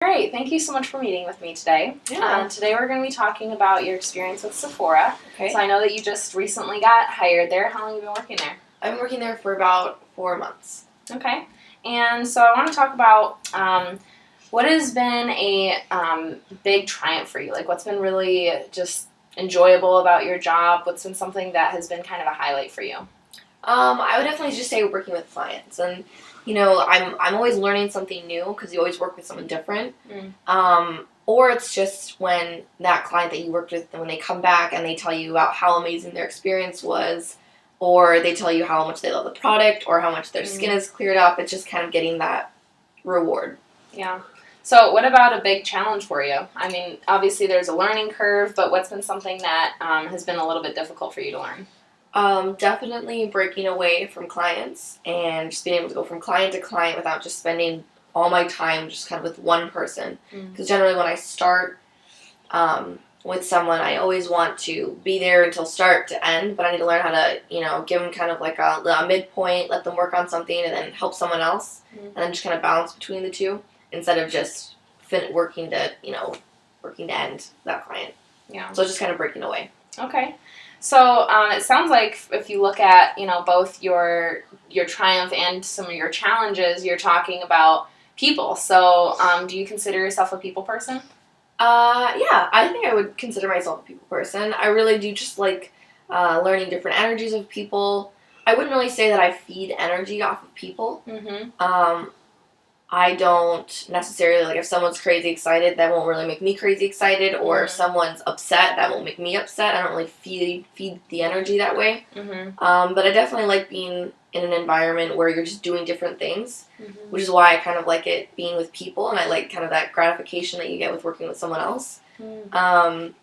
All right, thank you so much for meeting with me today. Yeah. Today we're going to be talking about your experience with Sephora. Okay. So I know that you just recently got hired there. How long have you been working there? I've been working there for about 4 months. Okay. And so I want to talk about what has been a big triumph for you. Like, what's been really just enjoyable about your job? What's been something that has been kind of a highlight for you? I would definitely just say working with clients, and I'm always learning something new because you always work with someone different. Or it's just when that client that you worked with, when they come back and they tell you about how amazing their experience was, or they tell you how much they love the product, or how much their skin is cleared up. It's just kind of getting that reward. Yeah. So what about a big challenge for you? I mean, obviously there's a learning curve, but what's been something that has been a little bit difficult for you to learn? Definitely breaking away from clients and just being able to go from client to client without just spending all my time just kind of with one person. Because generally when I start with someone, I always want to be there until start to end, but I need to learn how to, give them kind of like a midpoint, let them work on something, and then help someone else, and then just kind of balance between the two instead of just working to end that client. Yeah. So just kind of breaking away. Okay. So it sounds like if you look at, both your triumph and some of your challenges, you're talking about people. So do you consider yourself a people person? Yeah, I think I would consider myself a people person. I really do just like learning different energies of people. I wouldn't really say that I feed energy off of people. I don't necessarily, like, if someone's crazy excited, that won't really make me crazy excited, or if someone's upset, that won't make me upset. I don't really feed the energy that way. But I definitely like being in an environment where you're just doing different things, which is why I kind of like it being with people, and I like kind of that gratification that you get with working with someone else. But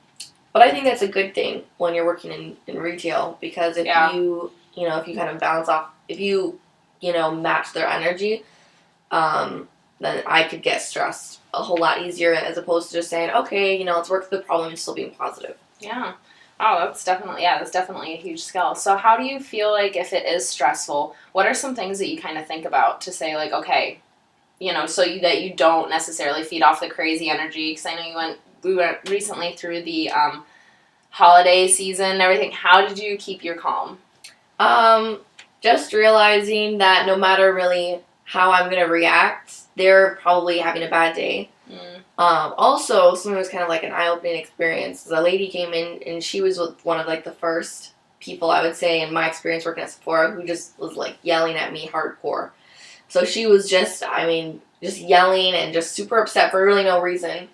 I think that's a good thing when you're working in retail, because if you kind of bounce off, if you match their energy, then I could get stressed a whole lot easier, as opposed to just saying, okay, let's work through the problem and still being positive. Yeah. Oh, that's definitely a huge skill. So how do you feel like if it is stressful, what are some things that you kind of think about to say, like, okay, that you don't necessarily feed off the crazy energy? Because I know we went recently through the holiday season and everything. How did you keep your calm? Just realizing that no matter really how I'm going to react, they're probably having a bad day. Also, something was kind of like an eye-opening experience. A lady came in, and she was one of, like, the first people, I would say, in my experience working at Sephora, who just was, like, yelling at me hardcore. So she was just yelling and just super upset for really no reason.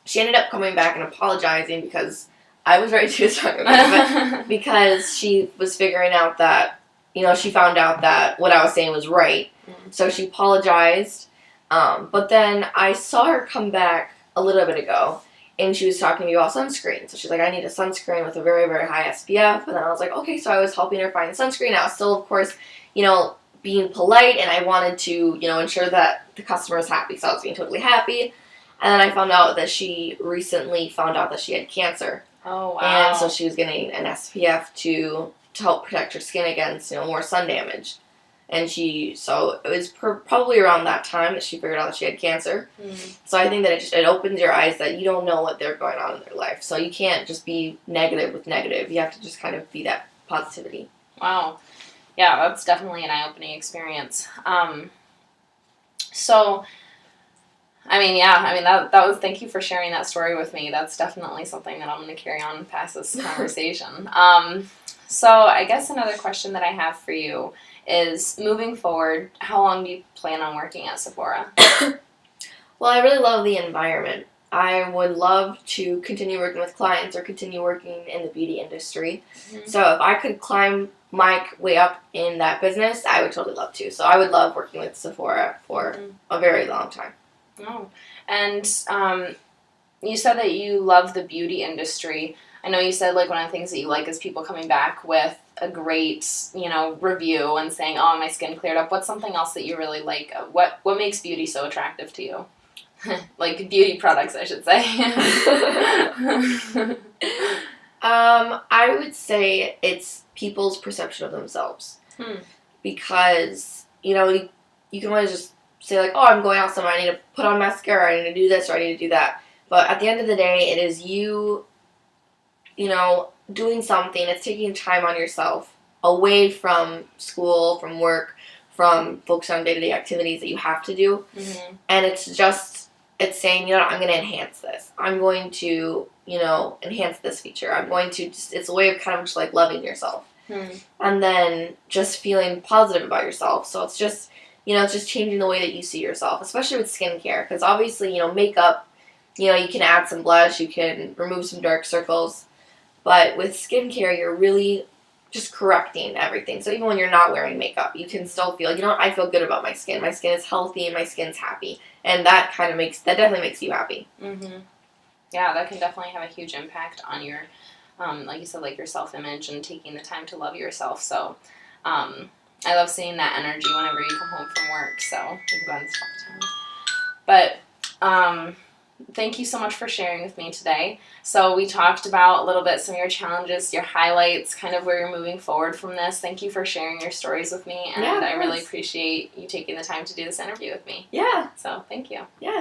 She ended up coming back and apologizing, because I was ready to talk about it, because she was figuring out that, she found out that what I was saying was right. So she apologized. But then I saw her come back a little bit ago, and she was talking to me about sunscreen. So she's like, I need a sunscreen with a very, very high SPF. And then I was like, okay, so I was helping her find sunscreen. I was still, of course, being polite, and I wanted to, ensure that the customer was happy. So I was being totally happy. And then I found out that she recently found out that she had cancer. Oh, wow. And so she was getting an SPF to help protect her skin against, more sun damage. And so it was probably around that time that she figured out that she had cancer. So I think that it opens your eyes that you don't know what they're going on in their life. So you can't just be negative with negative. You have to just kind of be that positivity. Wow. Yeah, that's definitely an eye-opening experience. So, that was, thank you for sharing that story with me. That's definitely something that I'm going to carry on past this conversation. So I guess another question that I have for you is, moving forward, how long do you plan on working at Sephora? Well, I really love the environment. I would love to continue working with clients or continue working in the beauty industry. So if I could climb my way up in that business, I would totally love to. So I would love working with Sephora for a very long time. Oh, and you said that you love the beauty industry. I know you said, like, one of the things that you like is people coming back with a great, review and saying, oh, my skin cleared up. What's something else that you really like? What makes beauty so attractive to you? Like, beauty products, I should say. I would say it's people's perception of themselves. Because, you can always just say like, oh, I'm going out somewhere, I need to put on mascara, I need to do this or I need to do that. But at the end of the day, it is you, doing something. It's taking time on yourself away from school, from work, from focusing on day-to-day activities that you have to do. Mm-hmm. And it's saying, I'm going to enhance this. I'm going to, enhance this feature. I'm going to it's a way of kind of just like loving yourself. Mm-hmm. And then just feeling positive about yourself. So it's just, it's just changing the way that you see yourself, especially with skincare. Because obviously, makeup, you can add some blush, you can remove some dark circles. But with skincare, you're really just correcting everything. So even when you're not wearing makeup, you can still feel, I feel good about my skin. My skin is healthy and my skin's happy. And that definitely makes you happy. Mm-hmm. Yeah, that can definitely have a huge impact on your, like you said, like your self-image and taking the time to love yourself. So, I love seeing that energy whenever you come home from work. So, we can go on this time. But, thank you so much for sharing with me today. So we talked about a little bit some of your challenges, your highlights, kind of where you're moving forward from this. Thank you for sharing your stories with me, and I really appreciate you taking the time to do this interview with me. Yeah. So thank you. Yeah.